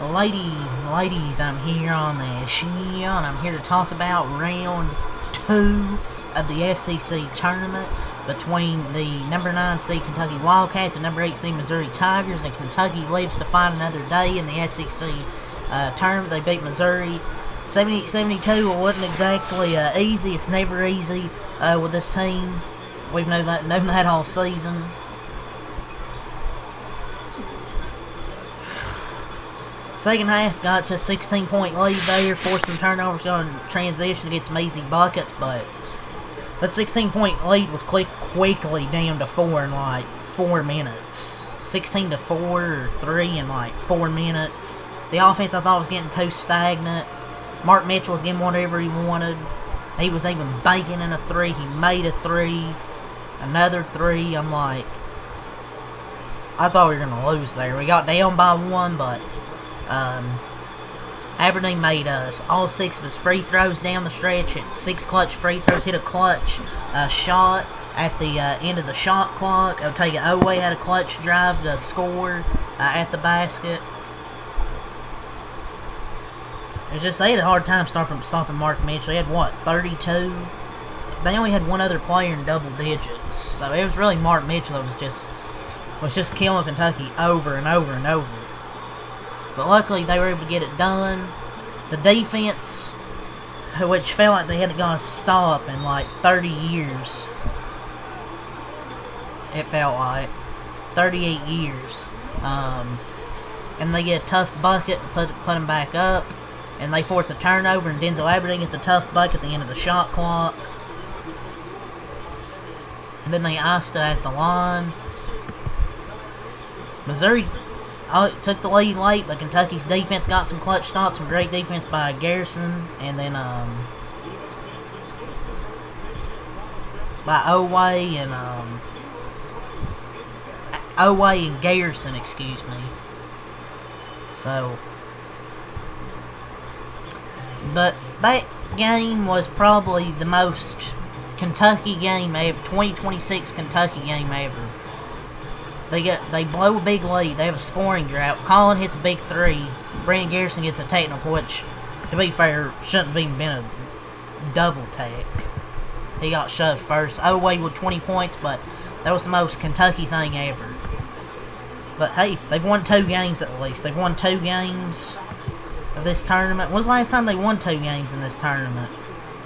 Ladies, I'm here on the show, and I'm here to talk about round 2 of the SEC tournament between the number 9 seed Kentucky Wildcats and number 8 seed Missouri Tigers, and Kentucky lives to fight another day in the SEC tournament. They beat Missouri 78-72. It wasn't exactly easy. It's never easy with this team. We've known that all season. Second half got to a 16-point lead there, forced some turnovers, going transition to get some easy buckets, but that 16-point lead was quickly down to 4 in like 4 minutes. 16-4 or 3 in like 4 minutes. The offense I thought was getting too stagnant. Mark Mitchell was getting whatever he wanted. He was even banking in a 3. He made a 3. Another 3. I'm like, I thought we were going to lose there. We got down by 1, but Aberdeen made all 6 of his free throws down the stretch. Hit 6 clutch free throws. Hit a clutch shot at the end of the shot clock. Otega Owe had a clutch drive to score at the basket. It was just, they had a hard time stopping Mark Mitchell. He had, 32? They only had one other player in double digits. So it was really Mark Mitchell that was just killing Kentucky over and over and over. But luckily, they were able to get it done. The defense, which felt like they hadn't got to stop in like 30 years. It felt like 38 years. And they get a tough bucket to put them back up. And they force a turnover, and Denzel Aberdeen gets a tough bucket at the end of the shot clock. And then they iced it at the line. Missouri took the lead late, but Kentucky's defense got some clutch stops, some great defense by Garrison, and then by Owe and Garrison, excuse me. So, but that game was probably the most Kentucky game ever, 2026 Kentucky game ever. They blow a big lead. They have a scoring drought. Colin hits a big 3. Brandon Garrison gets a technical, which, to be fair, shouldn't have even been a double tech. He got shoved first. Owe with 20 points, but that was the most Kentucky thing ever. But hey, they've won 2 games at least. They've won 2 games of this tournament. When was the last time they won 2 games in this tournament?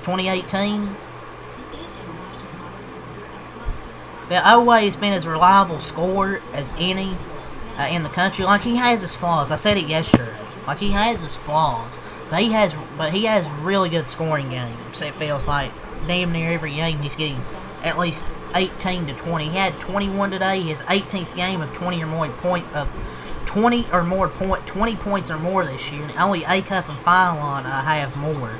2018? But Owe has been as reliable scorer as any in the country. Like, he has his flaws. I said it yesterday. Like, he has his flaws. But he has really good scoring games. It feels like damn near every game he's getting at least 18 to 20. He had 21 today. His 18th game of 20 points or more this year. And only Acuff and Philon have more.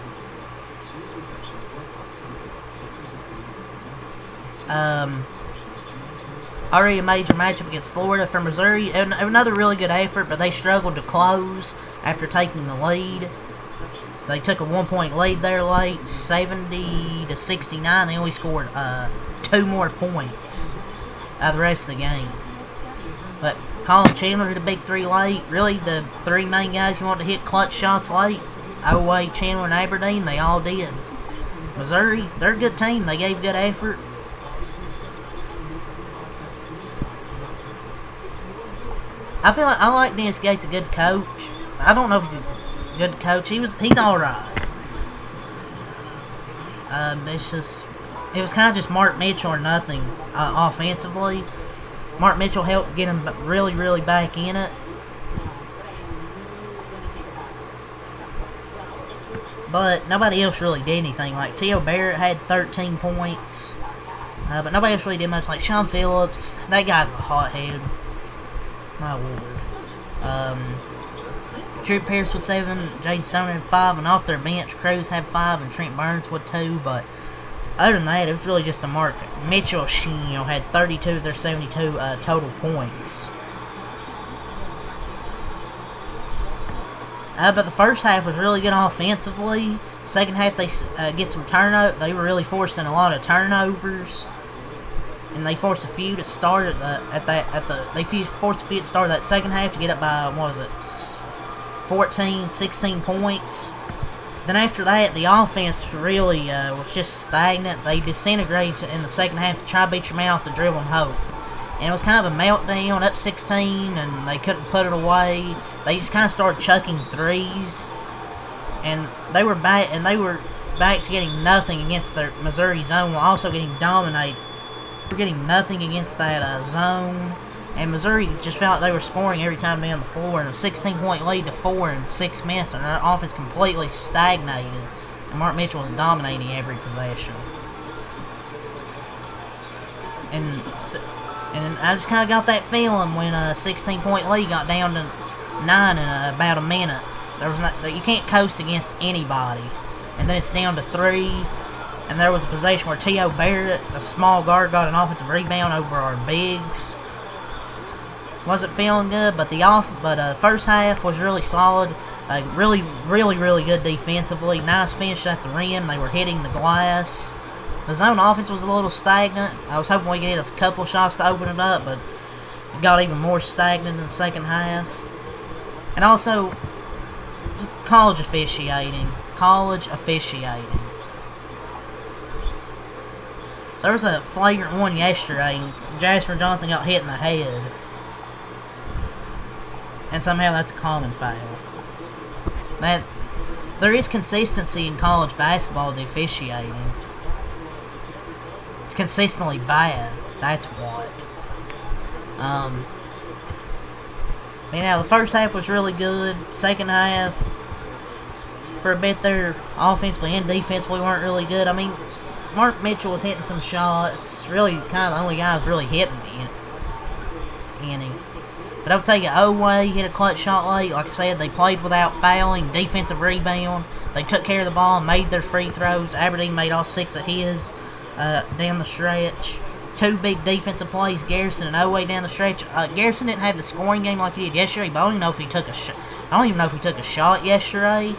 Already a major matchup against Florida for Missouri. Another really good effort, but they struggled to close after taking the lead. So they took a 1-point lead there late, 70-69. They only scored 2 more points the rest of the game. But Colin Chandler hit a big 3 late. Really, the 3 main guys you want to hit clutch shots late, Owe, Chandler, and Aberdeen, they all did. Missouri, they're a good team. They gave good effort. I feel like I like Dennis Gates, a good coach. I don't know if he's a good coach. He's all right. It was kind of just Mark Mitchell or nothing offensively. Mark Mitchell helped get him really, really back in it. But nobody else really did anything. Like, T.O. Barrett had 13 points. But nobody else really did much. Like, Sean Phillips, that guy's a hothead. My lord. Drew Pierce with 7, Jaden Stone had 5, and off their bench, Cruz had 5, and Trent Burns with 2. But other than that, it was really just the Mark Mitchell had 32 of their 72 total points. But the first half was really good offensively. Second half, they get some turnover. They were really forcing a lot of turnovers. And they forced a few to start forced a few to start that second half to get up by, what was it, 14, 16 points. Then after that, the offense really was just stagnant. They disintegrated in the second half to try to beat your man off the dribble and hope. And it was kind of a meltdown, up 16, and they couldn't put it away. They just kind of started chucking threes. And they were back to getting nothing against their Missouri zone while also getting dominated. They were getting nothing against that zone. And Missouri just felt like they were scoring every time they on the floor. And a 16-point lead to 4 in 6 minutes. And their offense completely stagnated. And Mark Mitchell was dominating every possession. And I just kind of got that feeling when a 16-point lead got down to 9 in about a minute. You can't coast against anybody. And then it's down to 3. And there was a possession where T.O. Barrett, a small guard, got an offensive rebound over our bigs. Wasn't feeling good, but the first half was really solid. Really good defensively. Nice finish at the rim. They were hitting the glass. The zone offense was a little stagnant. I was hoping we could get a couple shots to open it up, but it got even more stagnant in the second half. And also, college officiating. There was a flagrant one yesterday, and Jasper Johnson got hit in the head. And somehow that's a common foul. There is consistency in college basketball with the officiating. It's consistently bad. That's what. The first half was really good. Second half, for a bit there, offensively and defensively weren't really good. I mean, Mark Mitchell was hitting some shots. Really, kind of the only guy who's really hitting any. But I'll take it Oway hit a clutch shot late. Like I said, they played without fouling. Defensive rebound. They took care of the ball and made their free throws. Aberdeen made all 6 of his down the stretch. 2 big defensive plays, Garrison and Oway down the stretch. Garrison didn't have the scoring game like he did yesterday, but I don't even know if he took a shot yesterday.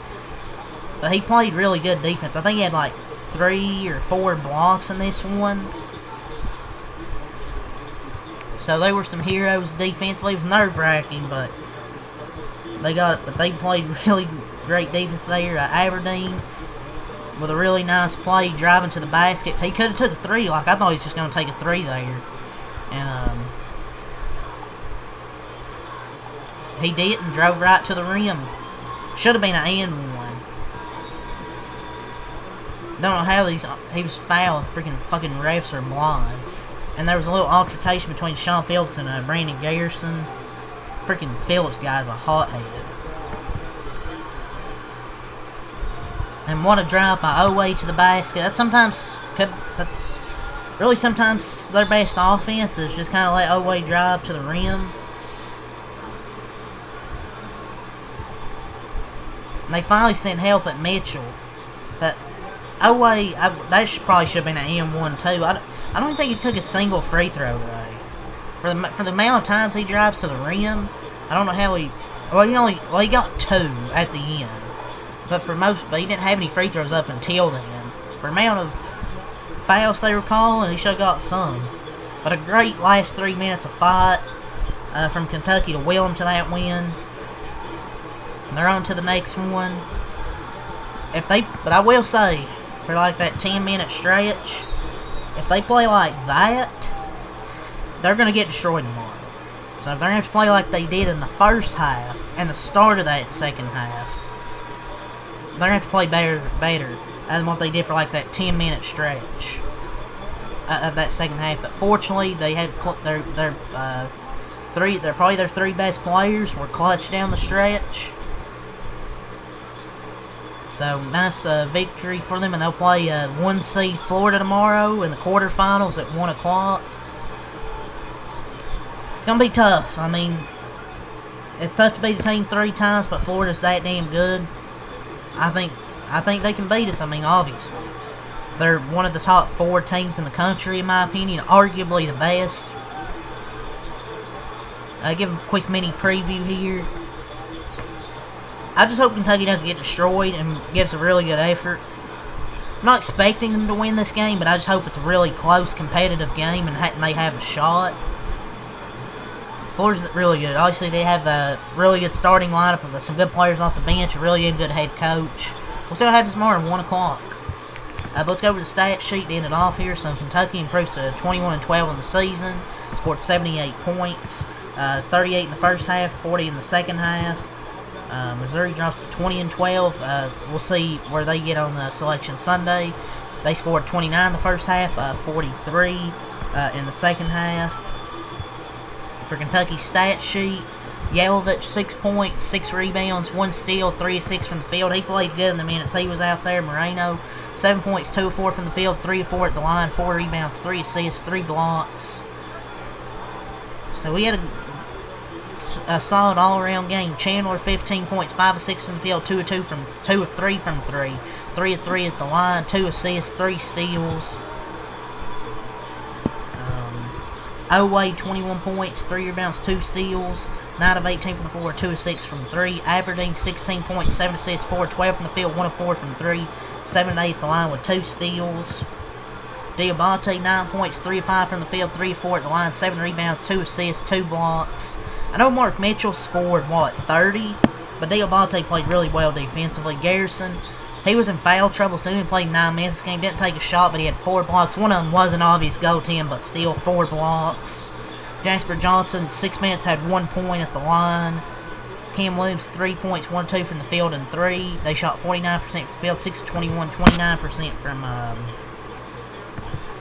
But he played really good defense. I think he had like 3 or 4 blocks in this one. So they were some heroes defensively. It was nerve-wracking, but they played really great defense there. Aberdeen with a really nice play, driving to the basket. He could have took a 3. Like I thought he was just going to take a 3 there, and he did and drove right to the rim. Should have been an and one. Don't know how he was fouled. Fucking refs are blind. And there was a little altercation between Sean Phillips and Brandon Garrison. Freaking Phillips guy's a hothead. And what a drive by Oway to the basket. That's really sometimes their best offense is just kind of let Oway drive to the rim. And they finally sent help at Mitchell. But Oway, probably should have been an M1 too. I don't think he took a single free throw today. For the amount of times he drives to the rim, I don't know how he got 2 at the end. But he didn't have any free throws up until then. For the amount of fouls they were calling, he should have got some. But a great last 3 minutes of fight from Kentucky to will them to that win. And they're on to the next one. But I will say, for like that 10-minute stretch, if they play like that, they're going to get destroyed tomorrow. So they're going to have to play like they did in the first half and the start of that second half. They're going to have to play better than what they did for like that 10-minute stretch of that second half. But fortunately, they had probably their 3 best players were clutch down the stretch. So, nice victory for them, and they'll play 1 seed Florida tomorrow in the quarterfinals at 1 o'clock. It's going to be tough. I mean, it's tough to beat a team 3 times, but Florida's that damn good. I think they can beat us. I mean, obviously. They're one of the top 4 teams in the country, in my opinion. Arguably the best. Give a quick mini preview here. I just hope Kentucky doesn't get destroyed and gives a really good effort. I'm not expecting them to win this game, but I just hope it's a really close, competitive game and they have a shot. Florida's really good. Obviously, they have a really good starting lineup with some good players off the bench, a really good head coach. We'll see what happens tomorrow at 1 o'clock. But let's go over the stat sheet to end it off here. So Kentucky improves to 21-12 in the season. Scored 78 points, 38 in the first half, 40 in the second half. Missouri drops to 20-12. We'll see where they get on the Selection Sunday. They scored 29 in the first half, 43 in the second half. For Kentucky's stat sheet, Yelovich 6 points, 6 rebounds, 1 steal, 3 of 6 from the field. He played good in the minutes he was out there. Moreno 7 points, 2 of 4 from the field, 3 of 4 at the line, 4 rebounds, 3 assists, 3 blocks. So we had a solid all-around game. Chandler 15 points, 5 of 6 from the field, 2 of 3 from 3, 3 of 3 at the line, 2 assists, 3 steals. Oway 21 points, 3 rebounds, 2 steals, 9 of 18 from the floor, 2 of 6 from 3. Aberdeen 16 points, 7 assists, 4 of 12 from the field, 1 of 4 from 3, 7 of 8 at the line with 2 steals. Diabate 9 points, 3 of 5 from the field, 3 of 4 at the line, 7 rebounds, 2 assists, 2 blocks. I know Mark Mitchell scored, 30? But Diabate played really well defensively. Garrison, he was in foul trouble, so he played 9 minutes this game. Didn't take a shot, but he had 4 blocks. One of them was an obvious goaltend, but still 4 blocks. Jasper Johnson, 6 minutes, had 1 point at the line. Cam Williams, 3 points, 1 2 from the field and 3. They shot 49% from the field, 6 of 21, 29%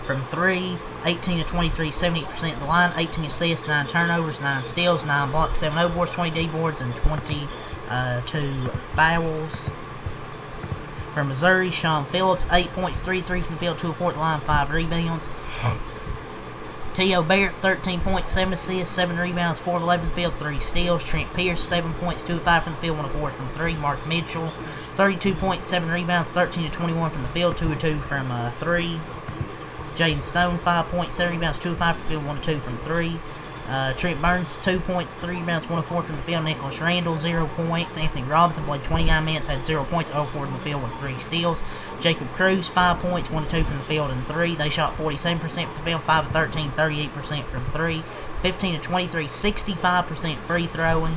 from 3. 18 of 23, 78% at the line. 18 assists, 9 turnovers, 9 steals, 9 blocks, 7 O boards, 20 D boards, and 22 fouls. For Missouri, Sean Phillips, 8 points, 3 3 from the field, 2 of 4 at the line, 5 rebounds. T.O. Barrett, 13 points, 7 assists, 7 rebounds, 4 of 11 field, 3 steals. Trent Pierce, 7 points, 2 of 5 from the field, 1 of 4 from 3. Mark Mitchell, 32 points, 7 rebounds, 13 of 21 from the field, 2 of 2 from 3. Jaden Stone, 5 points, 7 rebounds, 2 of 5 from the field, 1 of 2 from 3. Trent Burns, 2 points, 3 rebounds, 1 of 4 from the field. Nicholas Randall, 0 points. Anthony Robinson played 29 minutes, had 0 points, 0 4 from the field with 3 steals. Jacob Cruz, 5 points, 1 of 2 from the field and 3. They shot 47% from the field, 5 of 13, 38% from 3. 15 of 23, 65% free throwing.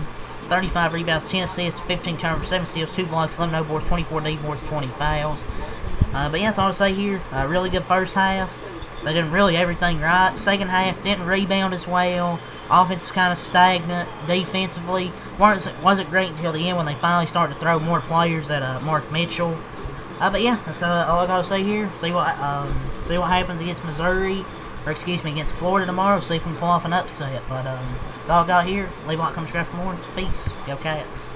35 rebounds, 10 assists, 15 turnovers, 7 steals, 2 blocks, 11 no boards, 24 D boards, 20 fouls. But yeah, that's all to say here. Really good first half. They did really everything right. Second half, didn't rebound as well. Offense was kind of stagnant. Defensively, wasn't great until the end when they finally started to throw more players at Mark Mitchell. But yeah, that's all I gotta say here. See what happens against Missouri, or excuse me, against Florida tomorrow. See if we can pull off an upset. But that's all I got here. Leave a like, comment, subscribe for more. Peace. Go Cats.